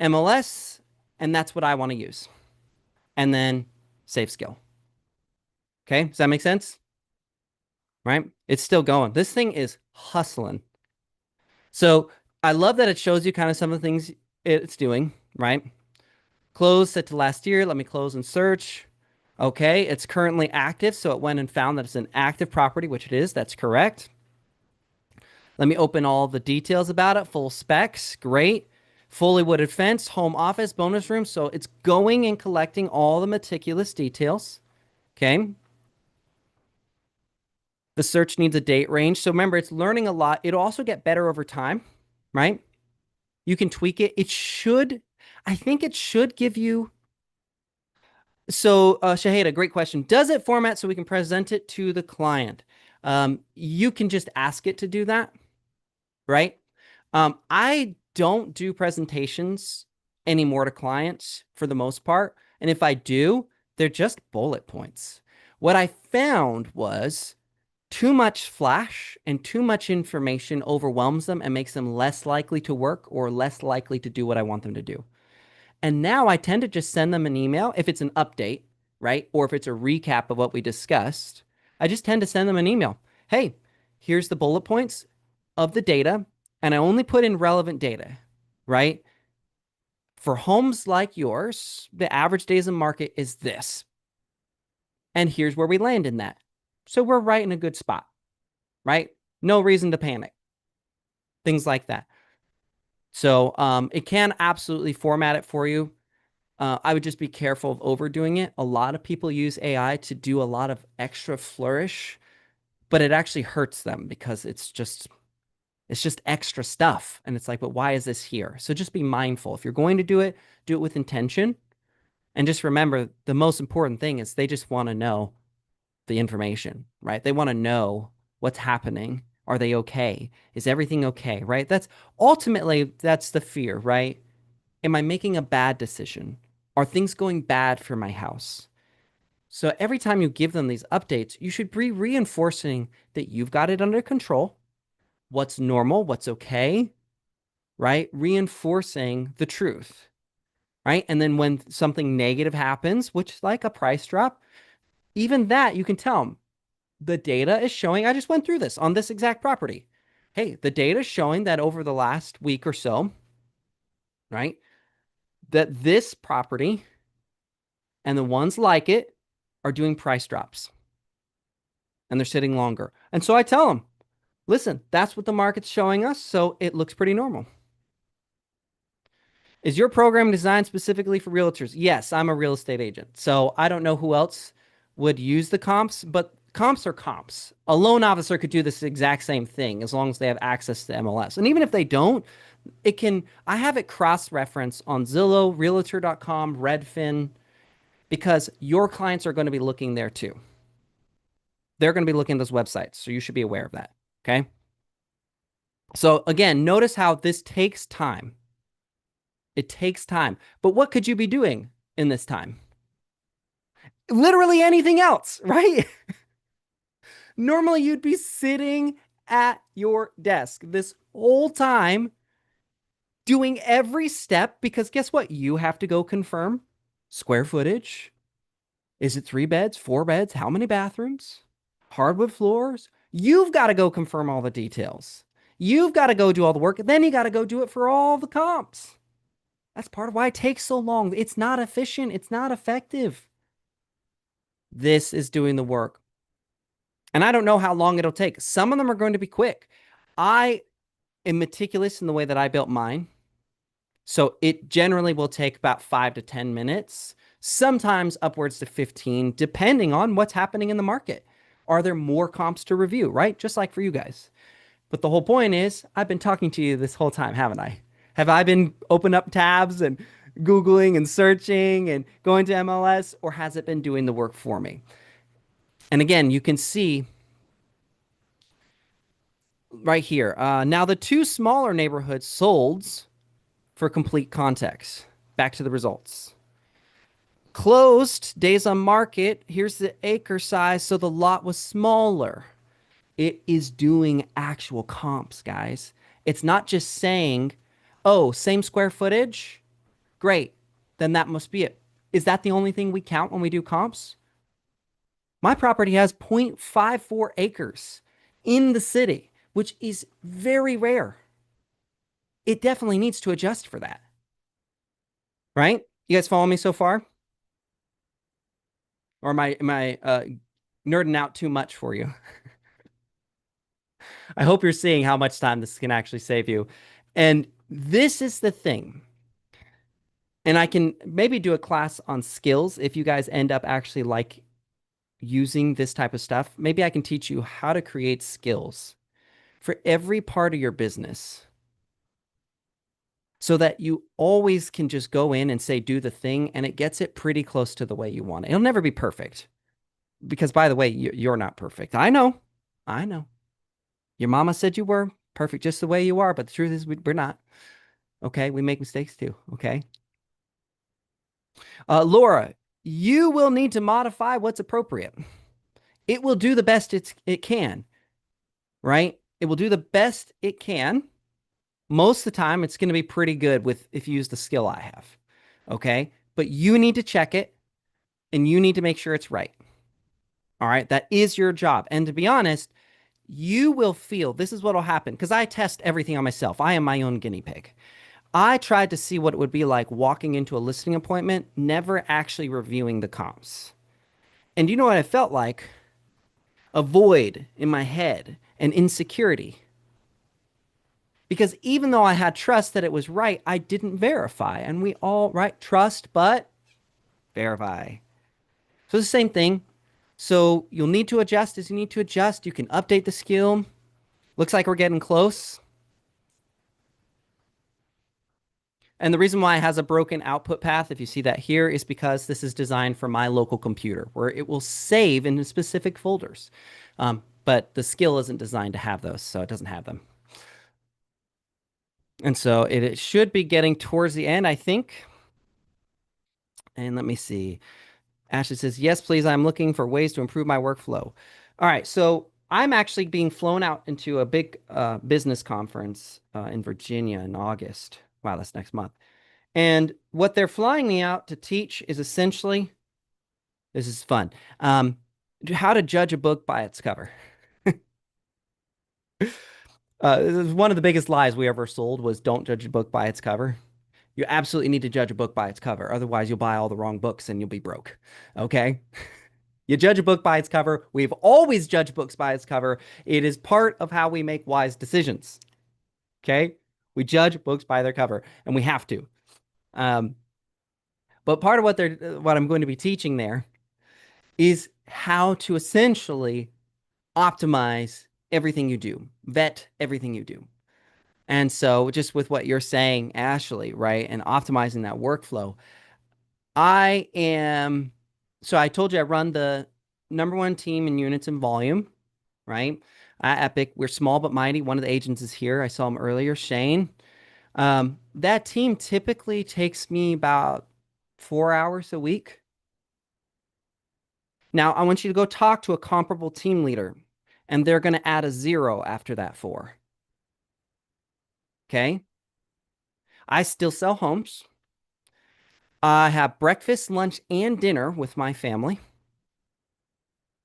MLS, and that's what I want to use. And then save skill. Okay, does that make sense? Right? It's still going. This thing is hustling. So I love that it shows you kind of some of the things it's doing, right? Close set to last year. Let me close and search. Okay, it's currently active, so it went and found that it's an active property, which it is. That's correct. Let me open all the details about it. Full specs, great. Fully wooded fence, home office, bonus room. So it's going and collecting all the meticulous details. Okay. The search needs a date range. So remember, it's learning a lot. It'll also get better over time, right? You can tweak it. It should, I think it should give you. So, Shaheda, great question. Does it format so we can present it to the client? You can just ask it to do that, right? I don't do presentations anymore to clients for the most part. And if I do, they're just bullet points. What I found was too much flash and too much information overwhelms them and makes them less likely to work or less likely to do what I want them to do. And now I tend to just send them an email if it's an update, right? Or if it's a recap of what we discussed. I just tend to send them an email. Hey, here's the bullet points of the data, and I only put in relevant data, right? For homes like yours, the average days in market is this. And here's where we land in that. So we're right in a good spot, right? No reason to panic. Things like that. So it can absolutely format it for you. I would just be careful of overdoing it. A lot of people use AI to do a lot of extra flourish, but it actually hurts them because it's just extra stuff. And it's like, but why is this here? So just be mindful. If you're going to do it with intention. And just remember the most important thing is they just want to know the information, right? They want to know what's happening. Are they okay? Is everything okay, right? That's ultimately that's the fear, right? Am I making a bad decision? Are things going bad for my house? So every time you give them these updates, you should be reinforcing that you've got it under control, what's normal, what's okay, right? Reinforcing the truth, right? And then when something negative happens, which is like a price drop, even that you can tell them the data is showing. I just went through this on this exact property. Hey, the data is showing that over the last week or so, right, that this property and the ones like it are doing price drops and they're sitting longer. And so I tell them, listen, that's what the market's showing us. So it looks pretty normal. Is your program designed specifically for realtors? Yes, I'm a real estate agent. So I don't know who else would use the comps, but comps are comps. A loan officer could do this exact same thing as long as they have access to MLS. And even if they don't, I have it cross-referenced on Zillow, Realtor.com, Redfin, because your clients are going to be looking there too. They're going to be looking at those websites. So you should be aware of that. Okay. So again, notice how this takes time. It takes time. But what could you be doing in this time? Literally anything else, right? Normally you'd be sitting at your desk this whole time doing every step because guess what? You have to go confirm square footage. Is it 3 beds, 4 beds? How many bathrooms? Hardwood floors? You've got to go confirm all the details. You've got to go do all the work. Then you got to go do it for all the comps. That's part of why it takes so long. It's not efficient. It's not effective. This is doing the work. And I don't know how long it'll take. Some of them are going to be quick. I am meticulous in the way that I built mine. So it generally will take about 5 to 10 minutes, sometimes upwards to 15, depending on what's happening in the market. Are there more comps to review, right? Just like for you guys. But the whole point is, I've been talking to you this whole time, haven't I? Have I been opening up tabs and Googling and searching and going to MLS, or has it been doing the work for me? And again, you can see right here. Now, the two smaller neighborhoods solds for complete context. Back to the results. Closed days on market. Here's the acre size. So the lot was smaller. It is doing actual comps, guys. It's not just saying, oh, same square footage. Great. Then that must be it. Is that the only thing we count when we do comps? My property has 0.54 acres in the city, which is very rare. It definitely needs to adjust for that, right? You guys follow me so far? Or am I nerding out too much for you? I hope you're seeing how much time this can actually save you. And this is the thing. And I can maybe do a class on skills if you guys end up actually like using this type of stuff. Maybe I can teach you how to create skills for every part of your business so that you always can just go in and say, do the thing, and it gets it pretty close to the way you want it. It'll never be perfect because, by the way, you're not perfect. I know. I know. Your mama said you were perfect just the way you are, but the truth is we're not. Okay. We make mistakes too. Okay. Laura, you will need to modify what's appropriate. It will do the best it can, right? It will do the best it can. Most of the time, it's going to be pretty good with if you use the skill I have. Okay. But you need to check it and you need to make sure it's right. All right. That is your job. And to be honest, you will feel this is what will happen because I test everything on myself. I am my own guinea pig. I tried to see what it would be like walking into a listing appointment, never actually reviewing the comps. And you know what I felt like? A void in my head and insecurity. Because even though I had trust that it was right, I didn't verify. And we all, right, trust, but verify. So it's the same thing. So you'll need to adjust as you need to adjust. You can update the skill. Looks like we're getting close. And the reason why it has a broken output path, if you see that here, is because this is designed for my local computer, where it will save in specific folders. But the skill isn't designed to have those, so it doesn't have them. And so it should be getting towards the end, I think. And let me see. Ashley says, yes, please. I'm looking for ways to improve my workflow. All right. So I'm actually being flown out into a big business conference in Virginia in August. Wow, that's next month. And what they're flying me out to teach is essentially, this is fun, how to judge a book by its cover. One of the biggest lies we ever sold was don't judge a book by its cover. You absolutely need to judge a book by its cover. Otherwise, you'll buy all the wrong books and you'll be broke. Okay? You judge a book by its cover. We've always judged books by its cover. It is part of how we make wise decisions. Okay? We judge books by their cover, and we have to. But part of what I'm going to be teaching there is how to essentially optimize everything you do, vet everything you do. And so just with what you're saying, Ashley, right, and optimizing that workflow, I am, so I told you I run the number one team in units and volume, right? At Epic, we're small but mighty. One of the agents is here. I saw him earlier, Shane. That team typically takes me about 4 hours a week. Now, I want you to go talk to a comparable team leader, and they're going to add a zero after that four. Okay? I still sell homes. I have breakfast, lunch, and dinner with my family.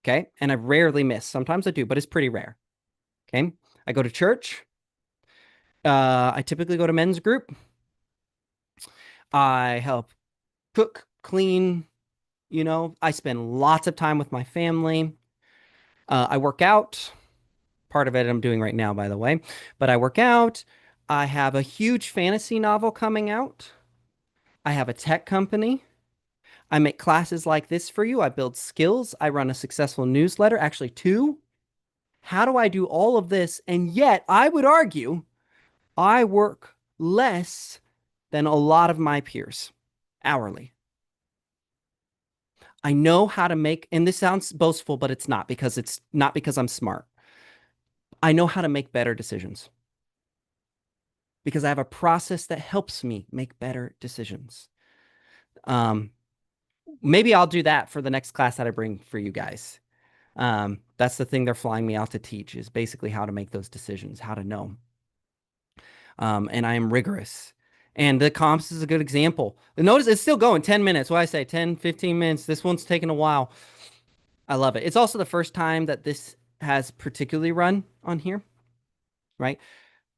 Okay? And I rarely miss. Sometimes I do, but it's pretty rare. Okay? I go to church. I typically go to men's group. I help cook, clean, I spend lots of time with my family. I work out. Part of it I'm doing right now, by the way, but I work out. I have a huge fantasy novel coming out. I have a tech company. I make classes like this for you. I build skills. I run a successful newsletter, actually two. How do I do all of this? And yet, I would argue I work less than a lot of my peers hourly. I know how to make, and this sounds boastful, but it's not because I'm smart. I know how to make better decisions because I have a process that helps me make better decisions. Maybe I'll do that for the next class that I bring for you guys. That's the thing they're flying me out to teach is basically how to make those decisions, how to know. And I am rigorous. And the comps is a good example. Notice it's still going 10 minutes. What I say, 10, 15 minutes. This one's taking a while. I love it. It's also the first time that this has particularly run on here, right?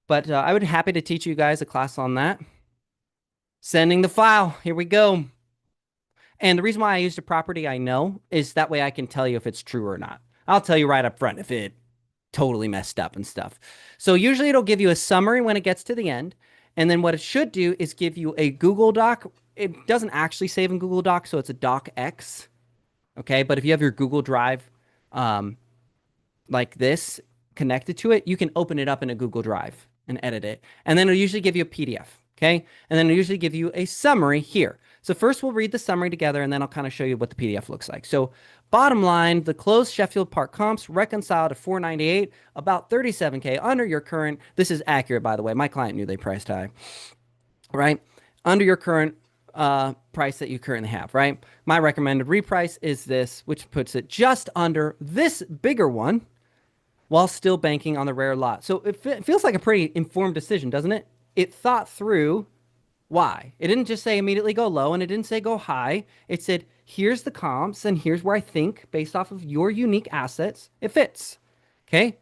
But I would be happy to teach you guys a class on that. Sending the file. Here we go. And the reason why I used a property I know is that way I can tell you if it's true or not. I'll tell you right up front if it totally messed up and stuff. So usually it'll give you a summary when it gets to the end. And then what it should do is give you a Google Doc. It doesn't actually save in Google Doc, so it's a docx. Okay, but if you have your Google Drive like this connected to it, you can open it up in a Google Drive and edit it. And then it'll usually give you a PDF. Okay, and then it'll usually give you a summary here. So first we'll read the summary together, and then I'll kind of show you what the PDF looks like. So bottom line, the closed Sheffield Park comps reconciled to 498, about 37K under your current. This is accurate, by the way. My client knew they priced high, right? Under your current price that you currently have, right? My recommended reprice is this, which puts it just under this bigger one while still banking on the rare lot. So it feels like a pretty informed decision, doesn't it? It thought through why. It didn't just say immediately go low, and it didn't say go high. It said, here's the comps, and here's where I think, based off of your unique assets, it fits. Okay?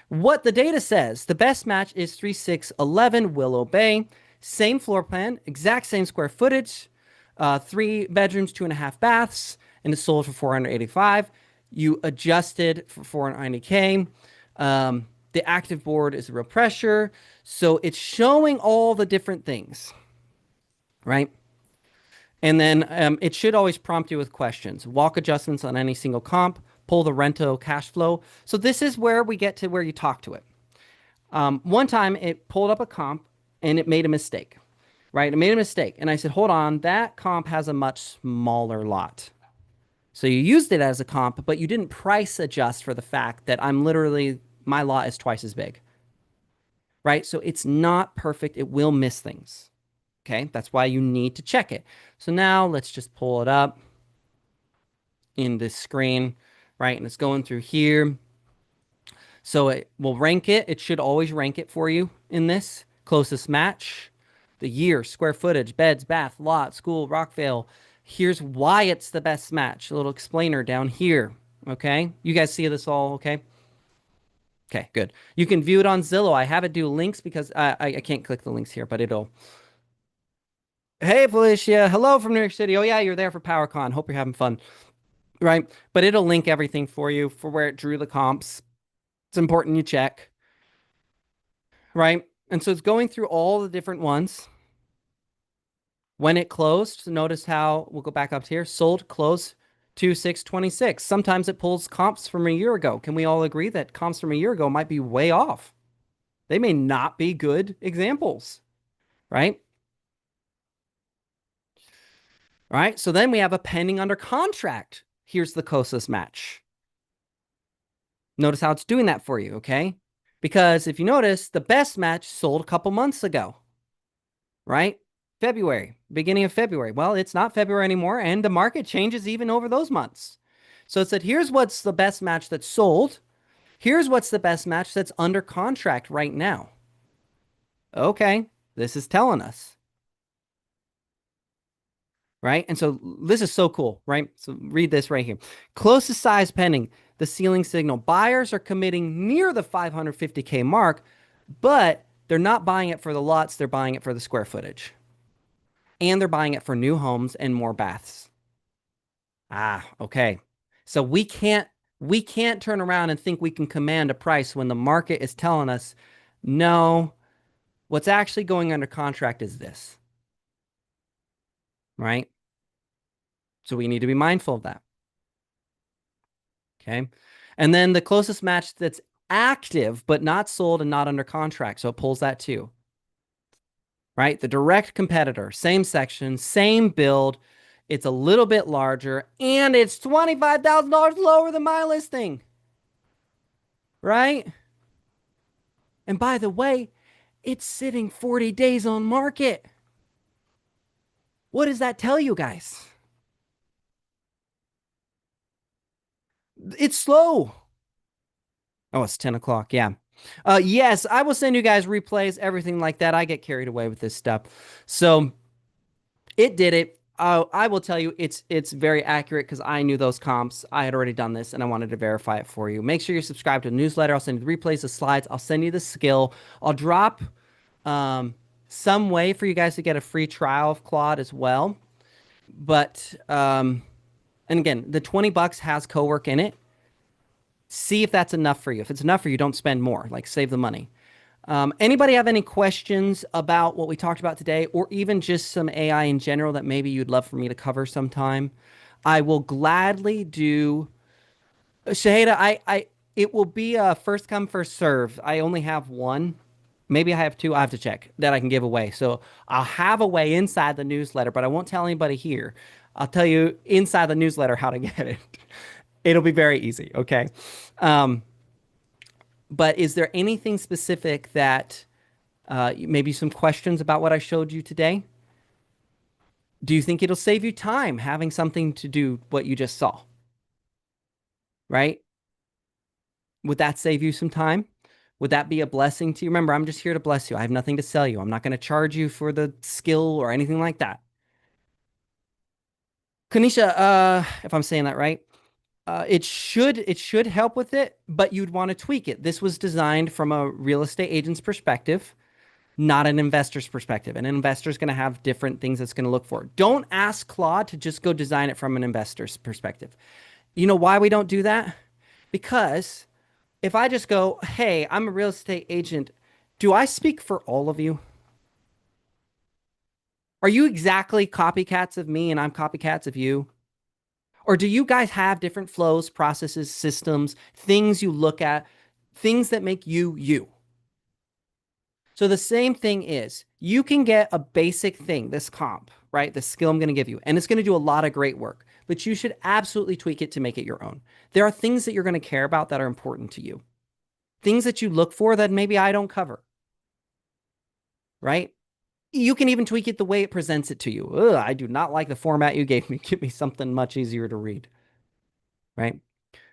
What the data says, the best match is 3611 Willow Bay. Same floor plan, exact same square footage, 3 bedrooms, 2.5 baths, and it's sold for 485. You adjusted for 490K. The active board is real pressure. So it's showing all the different things, right? And then it should always prompt you with questions. Walk adjustments on any single comp, pull the rento cash flow. So this is where we get to where you talk to it. One time it pulled up a comp and it made a mistake, right? It made a mistake. And I said, hold on, that comp has a much smaller lot. So you used it as a comp, but you didn't price adjust for the fact that my lot is twice as big, right? So it's not perfect. It will miss things. Okay. That's why you need to check it. So now let's just pull it up in this screen, right? And it's going through here. So it will rank it. It should always rank it for you in this closest match, the year, square footage, beds, bath, lot, school, Rockvale. Here's why it's the best match. A little explainer down here. Okay. You guys see this all okay? Okay, good. You can view it on Zillow. I have it do links because I can't click the links here, but it'll. Hey, Felicia. Hello from New York City. Oh, yeah, you're there for PowerCon. Hope you're having fun. Right. But it'll link everything for you for where it drew the comps. It's important you check. Right. And so it's going through all the different ones. When it closed, notice how we'll go back up here. Sold, close, 2/6/26. Sometimes it pulls comps from a year ago. Can we all agree that comps from a year ago might be way off? They may not be good examples, right? All right. So then we have a pending under contract. Here's the closest match. Notice how it's doing that for you, okay? Because if you notice, the best match sold a couple months ago, right? February, beginning of February. Well, it's not February anymore, and the market changes even over those months. So it said, here's what's the best match that's sold. Here's what's the best match that's under contract right now. Okay, this is telling us, right? And so this is so cool, right? So read this right here. Closest size pending, the ceiling signal. Buyers are committing near the 550K mark, but they're not buying it for the lots, they're buying it for the square footage. And they're buying it for new homes and more baths. Ah, okay. So we can't turn around and think we can command a price when the market is telling us, no, what's actually going under contract is this, right? So we need to be mindful of that. Okay. And then the closest match that's active but not sold and not under contract. So it pulls that too. Right? The direct competitor, same section, same build. It's a little bit larger and it's $25,000 lower than my listing. Right? And by the way, it's sitting 40 days on market. What does that tell you guys? It's slow. Oh, it's 10 o'clock. Yeah. Yes, I will send you guys replays, everything like that. I get carried away with this stuff. So it did it. I will tell you, it's very accurate because I knew those comps. I had already done this and I wanted to verify it for you. Make sure you're subscribed to the newsletter. I'll send you the replays, the slides. I'll send you the skill. I'll drop um, some way for you guys to get a free trial of Claude as well. But and again, the $20 has co-work in it. See if that's enough for you. If it's enough for you, don't spend more. Like save the money. Anybody have any questions about what we talked about today, or even just some AI in general that maybe you'd love for me to cover sometime? I will gladly do. Shaheda, it will be a first come first serve. I only have one. Maybe I have two. I have to check that I can give away. So I'll have a way inside the newsletter, but I won't tell anybody here. I'll tell you inside the newsletter how to get it. It'll be very easy. Okay. Um, but is there anything specific that maybe some questions about what I showed you today? Do you think it'll save you time having something to do what you just saw? Right? Would that save you some time? Would that be a blessing to you? Remember, I'm just here to bless you. I have nothing to sell you. I'm not going to charge you for the skill or anything like that. Kanisha, if I'm saying that right, it should help with it, but you'd want to tweak it. This was designed from a real estate agent's perspective, not an investor's perspective. An investor's going to have different things it's going to look for. Don't ask Claude to just go design it from an investor's perspective. You know why we don't do that? Because If I just go, hey, I'm a real estate agent, do I speak for all of you? Are you exactly copycats of me and I'm copycats of you? Or do you guys have different flows, processes, systems, things you look at, things that make you you? So the same thing is you can get a basic thing, this comp, right? The skill I'm going to give you, and it's going to do a lot of great work, but you should absolutely tweak it to make it your own. There are things that you're going to care about that are important to you, things that you look for that maybe I don't cover, right? You can even tweak it the way it presents it to you. Ugh, I do not like the format you gave me. Give me something much easier to read, right?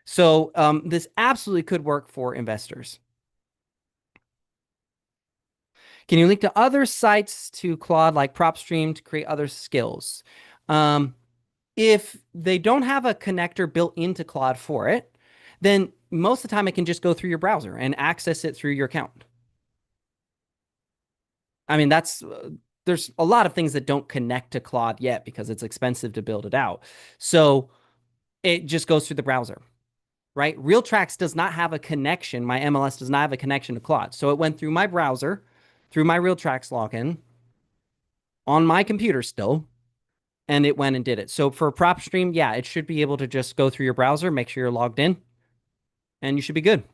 So this absolutely could work for investors. Can you link to other sites to Claude like PropStream to create other skills? Um, if they don't have a connector built into Claude for it, then most of the time it can just go through your browser and access it through your account. I mean, there's a lot of things that don't connect to Claude yet because it's expensive to build it out. So it just goes through the browser, right? RealTracks does not have a connection. My MLS does not have a connection to Claude. So it went through my browser, through my RealTracks login on my computer still, and it went and did it. So for PropStream, yeah, it should be able to just go through your browser, make sure you're logged in, and you should be good.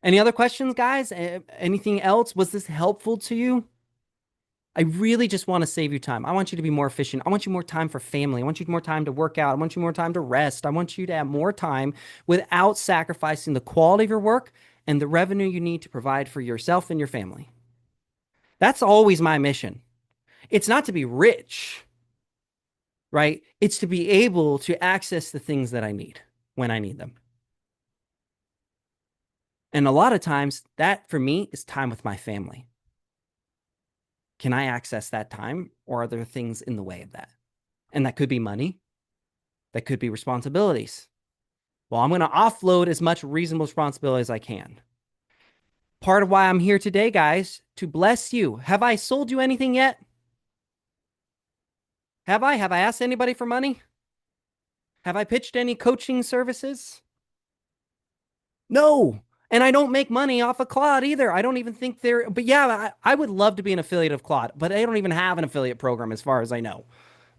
Any other questions, guys? Anything else? Was this helpful to you? I really just want to save you time. I want you to be more efficient. I want you more time for family. I want you more time to work out. I want you more time to rest. I want you to have more time without sacrificing the quality of your work and the revenue you need to provide for yourself and your family. That's always my mission. It's not to be rich, right? It's to be able to access the things that I need when I need them. And a lot of times, that for me is time with my family. Can I access that time, or are there things in the way of that? And that could be money, that could be responsibilities. Well, I'm going to offload as much reasonable responsibility as I can. Part of why I'm here today, guys, to bless you. Have I sold you anything yet? Have I? Have I asked anybody for money? Have I pitched any coaching services? No. And I don't make money off of Claude either. I don't even think they're, but yeah, I would love to be an affiliate of Claude, but they don't even have an affiliate program as far as I know.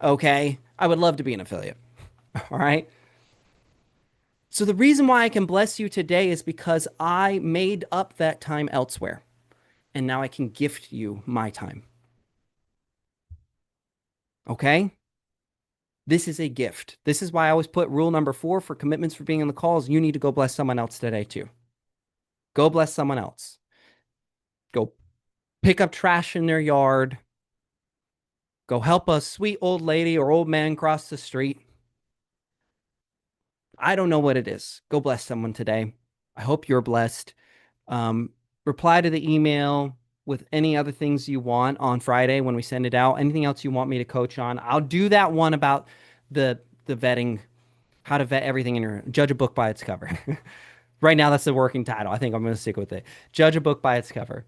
Okay. I would love to be an affiliate. All right. So the reason why I can bless you today is because I made up that time elsewhere. And now I can gift you my time. Okay. This is a gift. This is why I always put rule number 4 for commitments for being on the calls. You need to go bless someone else today too. Go bless someone else. Go pick up trash in their yard. Go help a sweet old lady or old man cross the street. I don't know what it is. Go bless someone today. I hope you're blessed. Um, reply to the email with any other things you want on Friday when we send it out. Anything else you want me to coach on. I'll do that one about the vetting, how to vet everything in your judge a book by its cover. Right now, that's the working title. I think I'm going to stick with it. Judge a book by its cover.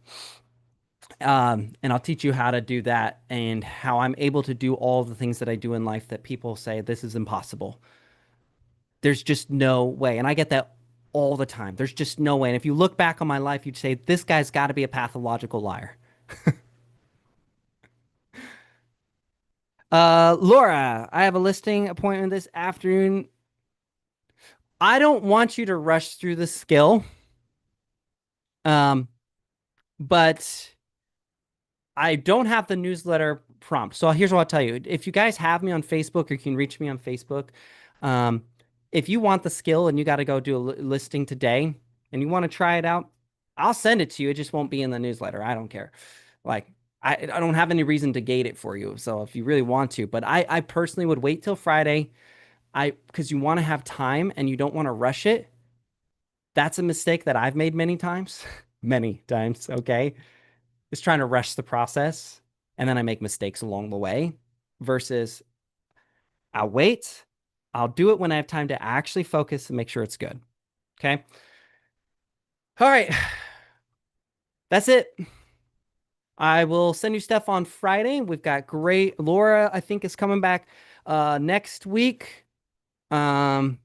And I'll teach you how to do that and how I'm able to do all the things that I do in life that people say this is impossible. There's just no way. And I get that all the time. There's just no way. And if you look back on my life, you'd say, this guy's got to be a pathological liar. Laura, I have a listing appointment this afternoon. I don't want you to rush through the skill. Um, but I don't have the newsletter prompt. So here's what I'll tell you. If you guys have me on Facebook or you can reach me on Facebook, um, if you want the skill and you got to go do a listing today and you want to try it out, I'll send it to you. It just won't be in the newsletter. I don't care. Like, I don't have any reason to gate it for you. So if you really want to, but I personally would wait till Friday. Because you want to have time and you don't want to rush it. That's a mistake that I've made many times. Many times. Okay. Is trying to rush the process and then I make mistakes along the way versus I'll wait. I'll do it when I have time to actually focus and make sure it's good. Okay. All right. That's it. I will send you stuff on Friday. We've got great Laura, I think, is coming back next week. Um,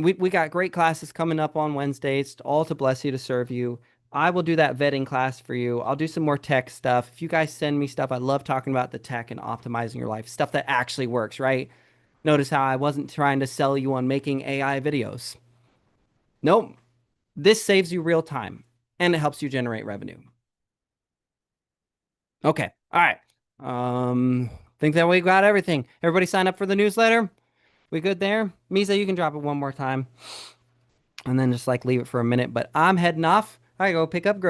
We got great classes coming up on Wednesdays, all to bless you to serve you. I will do that vetting class for you. I'll do some more tech stuff. If you guys send me stuff, I love talking about the tech and optimizing your life, stuff that actually works, right? Notice how I wasn't trying to sell you on making AI videos. Nope. This saves you real time and it helps you generate revenue. Okay. All right. Think that we got everything. Everybody sign up for the newsletter. We good there? Misa, you can drop it one more time and then just like leave it for a minute. But I'm heading off. I gotta go pick up